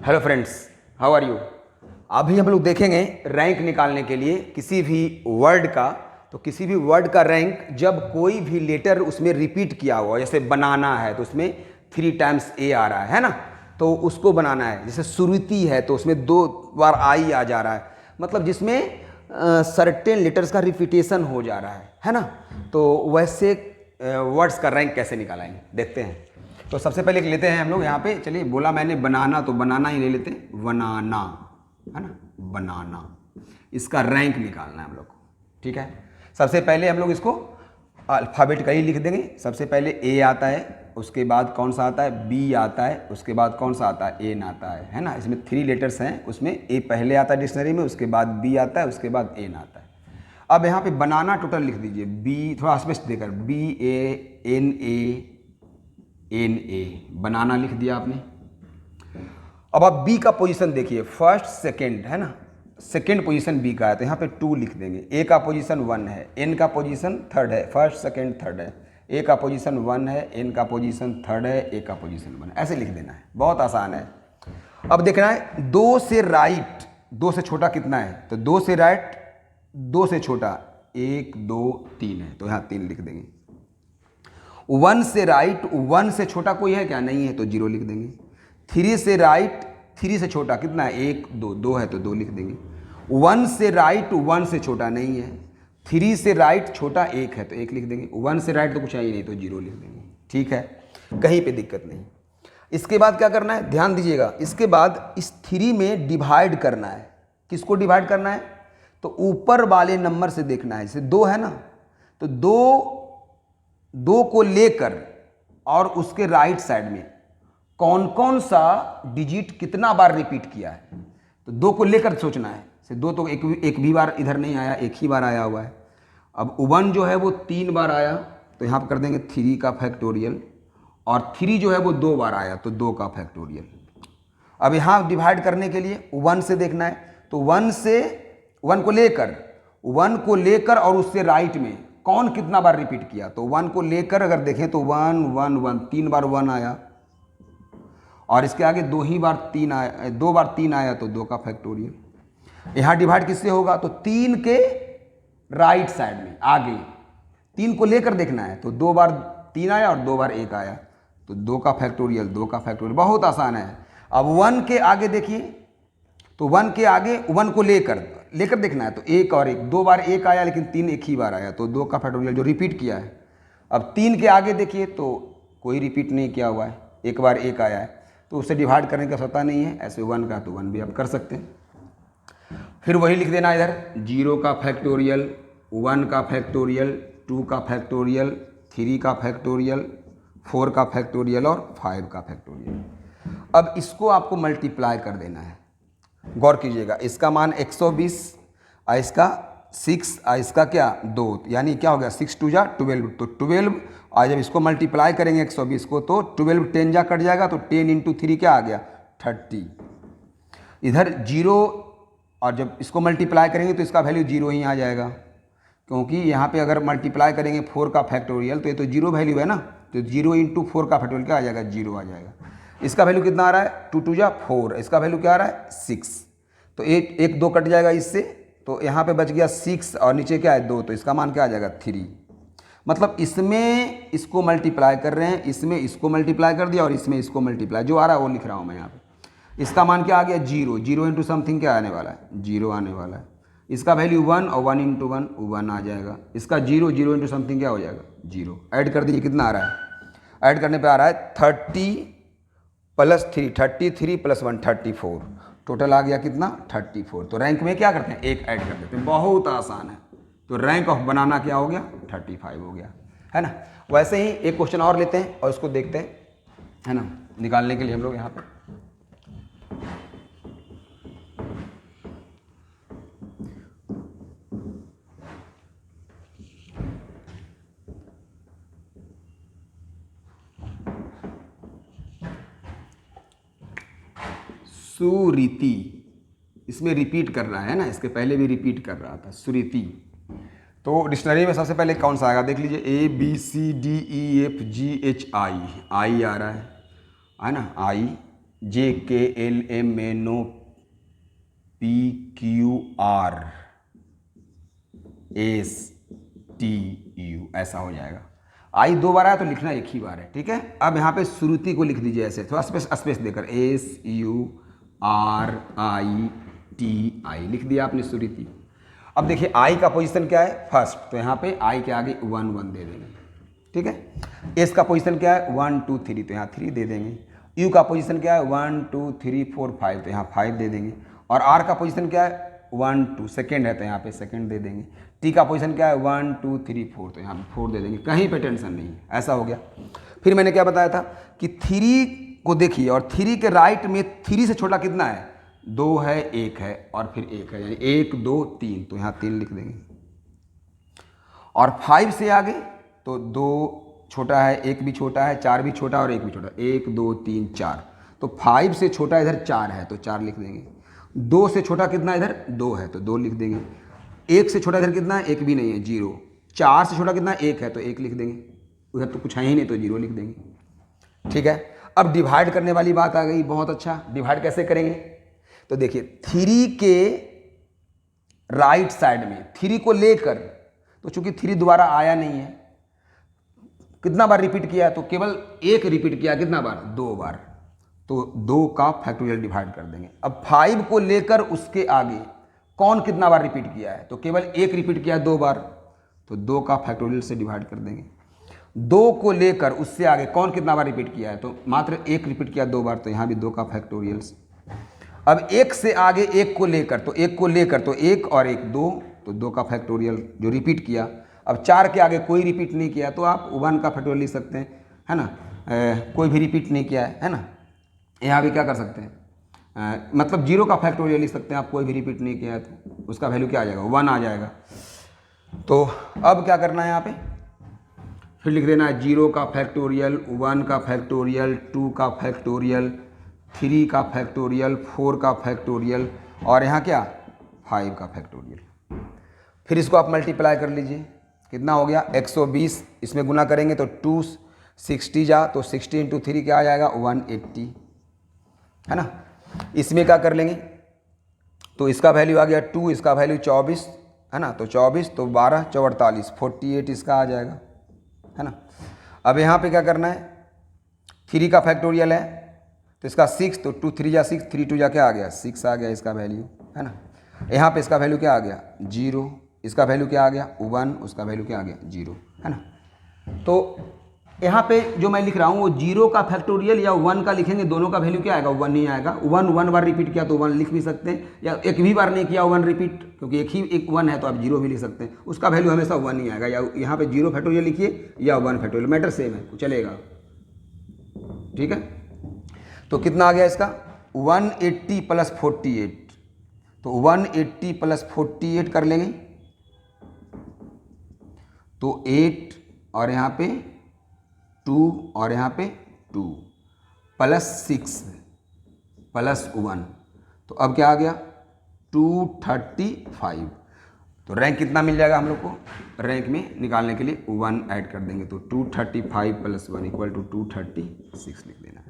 Hello friends, how are you. अभी हम लोग देखेंगे रैंक निकालने के लिए किसी भी वर्ड का। तो किसी भी वर्ड का रैंक जब कोई भी लेटर उसमें रिपीट किया हुआ, जैसे बनाना है तो उसमें 3 टाइम्स ए आ रहा है ना, तो उसको बनाना है। जैसे सुरीति है तो उसमें 2 बार आई आ जा रहा है, मतलब जिसमें सर्टेन लेटर्स का रिपीटेशन हो जा रहा है ना। तो वैसे वर्ड्स का रैंक कैसे निकालेंगे देखते हैं। तो सबसे पहले लेते हैं हम लोग यहाँ पे, चलिए बोला मैंने बनाना तो बनाना ही ले लेते हैं, बनाना है ना, बनाना। इसका रैंक निकालना है हम लोग को, ठीक है। सबसे पहले हम लोग इसको अल्फ़ाबेट का ही लिख देंगे। सबसे पहले ए आता है, उसके बाद कौन सा आता है, बी आता है, उसके बाद कौन सा आता है, एन आता है ना। इसमें 3 लेटर्स हैं, उसमें ए पहले आता है डिक्शनरी में, उसके बाद बी आता है, उसके बाद एन आता है। अब यहाँ पे बनाना टोटल लिख दीजिए, बी थोड़ा स्पेस देकर, बी ए एन ए बनाना लिख दिया आपने। अब आप बी का पोजीशन देखिए, फर्स्ट सेकंड है ना, सेकंड पोजीशन बी का है तो यहाँ पे 2 लिख देंगे। ए का पोजीशन 1 है, एन का पोजीशन 3rd है, फर्स्ट सेकंड थर्ड है। ए का पोजीशन 1 है, एन का पोजीशन 3rd है, ए का पोजीशन 1 है, ऐसे लिख देना है, बहुत आसान है। अब देखना है 2 से राइट, 2 से छोटा कितना है, तो 2 से राइट 2 से छोटा 1 2 3 है, तो यहाँ 3 लिख देंगे। 1 से राइट 1 से छोटा कोई है क्या, नहीं है तो 0 लिख देंगे। 3 से राइट 3 से छोटा कितना है, 1 2 2 है तो 2 लिख देंगे। 1 से राइट 1 से छोटा नहीं है, 3 से राइट छोटा 1 है तो 1 लिख देंगे। 1 से राइट तो कुछ है ही नहीं तो 0 लिख देंगे, ठीक है, कहीं पे दिक्कत नहीं। इसके बाद क्या करना है, ध्यान दीजिएगा, इसके बाद इस 3 में डिवाइड करना है। किसको डिवाइड करना है, तो ऊपर वाले नंबर से देखना है। जैसे 2 है ना, तो 2 को लेकर और उसके राइट साइड में कौन कौन सा डिजिट कितना बार रिपीट किया है, तो 2 को लेकर सोचना है। से 2 तो एक भी बार इधर नहीं आया, एक ही बार आया हुआ है। अब 1 जो है वो 3 बार आया तो यहाँ पर कर देंगे 3 का फैक्टोरियल, और 3 जो है वो 2 बार आया तो 2 का फैक्टोरियल। अब यहाँ डिवाइड करने के लिए 1 से देखना है, तो 1 को लेकर और उससे राइट में कौन कितना बार रिपीट किया, तो 1 को लेकर अगर देखें तो 1 1 1 3 बार 1 आया, और इसके आगे 2 ही बार 3 आया, 2 बार 3 आया तो 2 का फैक्टोरियल। यहाँ डिवाइड किससे होगा, तो 3 के राइट साइड में आगे 3 को लेकर देखना है, तो 2 बार 3 आया और 2 बार 1 आया तो 2 का फैक्टोरियल, 2 का फैक्टोरियल, बहुत आसान है। अब 1 के आगे देखिए, तो 1 के आगे 1 को लेकर देखना है, तो 1 और 1 2 बार 1 आया लेकिन 3 एक ही बार आया तो 2 का फैक्टोरियल जो रिपीट किया है। अब 3 के आगे देखिए तो कोई रिपीट नहीं किया हुआ है, एक बार 1 आया है तो उससे डिवाइड करने की आवश्यकता नहीं है। ऐसे 1 का तो 1 भी आप कर सकते हैं। फिर वही लिख देना इधर, 0 का फैक्टोरियल, 1 का फैक्टोरियल, 2 का फैक्टोरियल, 3 का फैक्टोरियल, 4 का फैक्टोरियल और 5 का फैक्टोरियल। अब इसको आपको मल्टीप्लाई कर देना है। गौर कीजिएगा, इसका मान 120, इसका 6, इसका क्या 2, यानी क्या हो गया 6 2 जा 12, तो 12। और जब इसको मल्टीप्लाई करेंगे 120 को तो 12 10 जा कट जाएगा, तो 10 इंटू 3 क्या आ गया 30। इधर 0, और जब इसको मल्टीप्लाई करेंगे तो इसका वैल्यू 0 ही आ जाएगा, क्योंकि यहाँ पे अगर मल्टीप्लाई करेंगे 4 का फैक्टोरियल तो ये तो 0 वैल्यू है ना, तो 0 इंटू 4 का फैक्टोरियल क्या आ जाएगा 0 आ जाएगा। इसका वैल्यू कितना आ रहा है 2 2 जा 4, इसका वैल्यू क्या आ रहा है 6, तो 1 2 कट जाएगा इससे, तो यहाँ पे बच गया 6 और नीचे क्या है 2, तो इसका मान क्या आ जाएगा 3। मतलब इसमें इसको मल्टीप्लाई कर रहे हैं, इसमें इसको मल्टीप्लाई कर दिया और इसमें इसको मल्टीप्लाई, जो आ रहा है वो लिख रहा हूँ मैं यहाँ पे। इसका मान क्या आ गया 0, 0 इंटू समथिंग क्या आने वाला है 0 आने वाला है। इसका वैल्यू 1 और 1 इंटू 1 1 आ जाएगा। इसका 0 0 इंटू समथिंग क्या हो जाएगा 0। ऐड कर दीजिए, कितना आ रहा है, ऐड करने पे आ रहा है 30 प्लस 3, 33 प्लस 1 34, टोटल आ गया कितना 34। तो रैंक में क्या करते हैं, 1 ऐड कर देते हैं, बहुत आसान है। तो रैंक ऑफ बनाना क्या हो गया 35 हो गया, है ना। वैसे ही एक क्वेश्चन और लेते हैं और उसको देखते हैं, है ना, निकालने के लिए हम लोग यहाँ पे सुरीति, इसमें रिपीट कर रहा है ना, इसके पहले भी रिपीट कर रहा था सुरीति। तो डिक्शनरी में सबसे पहले कौन सा आएगा देख लीजिए, ABCDEFGHI, आई आ रहा है ना, आई JKLMNOPQRSTU ऐसा हो जाएगा। आई 2 बार आया तो लिखना एक ही बार है, ठीक है। अब यहाँ पे श्रुति को लिख दीजिए ऐसे, थोड़ा स्पेस देकर, SURITI लिख दिया आपने श्रुति। अब देखिए आई का पोजीशन क्या है, फर्स्ट, तो यहाँ पे आई के आगे 1 1 दे देंगे, ठीक है। एस का पोजीशन क्या है 1 2 3, तो यहाँ 3 दे देंगे। यू का पोजीशन क्या है 1 2 3 4 5, तो यहाँ 5 दे देंगे। और आर का पोजीशन क्या है 1 2, सेकेंड है तो यहाँ पे सेकेंड दे देंगे। टी का पोजीशन क्या है 1 2 3 4, तो यहाँ पे 4 दे देंगे। कहीं पे टेंशन नहीं है, ऐसा हो गया। फिर मैंने क्या बताया था कि 3 को देखिए, और 3 के राइट में 3 से छोटा कितना है, 2 है, 1 है और फिर 1 है, यानी 1 2 3, तो यहाँ 3 लिख देंगे। और 5 से आगे तो 2 छोटा है, 1 भी छोटा है, 4 भी छोटा और 1 भी छोटा, 1 2 3 4, तो 5 से छोटा इधर 4 है तो 4 लिख देंगे। 2 से छोटा कितना इधर 2 है तो 2 लिख देंगे। 1 से छोटा इधर कितना है, 1 भी नहीं है, 0। 4 से छोटा कितना 1 है तो 1 लिख देंगे, उधर तो कुछ है ही नहीं तो 0 लिख देंगे, ठीक है। अब डिवाइड करने वाली बात आ गई, बहुत अच्छा। डिवाइड कैसे करेंगे, तो देखिए 3 के राइट साइड में 3 को लेकर, तो चूंकि 3 दोबारा आया नहीं है, कितना बार रिपीट किया है, तो केवल 1 रिपीट किया, कितना बार 2 बार, तो 2 का फैक्टोरियल डिवाइड कर देंगे। अब 5 को लेकर उसके आगे कौन कितना बार रिपीट किया है, तो केवल 1 रिपीट किया 2 बार, तो 2 का फैक्टोरियल से डिवाइड कर देंगे। 2 को लेकर उससे आगे कौन कितना बार रिपीट किया है, तो मात्र 1 रिपीट किया 2 बार, तो यहाँ भी 2 का फैक्टोरियल से। अब 1 से आगे 1 को लेकर, तो 1 को लेकर तो 1 और 1 2, तो 2 का फैक्टोरियल जो रिपीट किया। अब 4 के आगे कोई रिपीट नहीं किया तो आप 1 का फैक्टोरियल लिख सकते हैं, है ना। कोई भी रिपीट नहीं किया है ना। यहाँ भी क्या कर सकते हैं, मतलब 0 का फैक्टोरियल लिख सकते हैं आप, कोई भी रिपीट नहीं किया है तो उसका वैल्यू क्या आ जाएगा 1 आ जाएगा। तो अब क्या करना है, यहाँ पे फिर लिख देना है 0 का फैक्टोरियल, 1 का फैक्टोरियल, 2 का फैक्टोरियल, 3 का फैक्टोरियल, 4 का फैक्टोरियल और यहाँ क्या 5 का फैक्टोरियल। फिर इसको आप मल्टीप्लाई कर लीजिए, कितना हो गया 120, इसमें गुना करेंगे तो 260 जा, तो 60 इंटू 3 क्या आ जाएगा 180, है ना। इसमें क्या कर लेंगे, तो इसका वैल्यू आ गया 2, इसका वैल्यू 24, है ना, तो 24 तो 12 4 48, 48 इसका आ जाएगा, है ना। अब यहाँ पे क्या करना है, 3 का फैक्टोरियल है तो इसका 6, तो 2 3 जा 6, 3 2 जा क्या आ गया 6 आ गया इसका वैल्यू, है ना। यहाँ पे इसका वैल्यू क्या आ गया 0, इसका वैल्यू क्या आ गया 1, उसका वैल्यू क्या आ गया 0, है ना। तो यहाँ पे जो मैं लिख रहा हूँ वो 0 का फैक्टोरियल या 1 का लिखेंगे, दोनों का वैल्यू क्या आएगा 1 ही आएगा। 1 बार रिपीट किया तो 1 लिख भी सकते हैं, या एक भी बार नहीं किया 1 रिपीट, क्योंकि एक 1 है तो आप 0 भी लिख सकते हैं, उसका वैल्यू हमेशा 1 ही आएगा। या यहाँ पे 0 फैक्टोरियल लिखिए या 1 फैक्टोरियल, मैटर सेम है, चलेगा, ठीक है। तो कितना आ गया इसका 180 प्लस 48, तो 180 प्लस 48 कर लेंगे तो 8 और यहाँ पे 2 और यहाँ पे 2 प्लस 6 प्लस 1, तो अब क्या आ गया 235। तो रैंक कितना मिल जाएगा हम लोग को, रैंक में निकालने के लिए 1 ऐड कर देंगे, तो 235 प्लस 1 इक्वल टू 236 लिख देना है।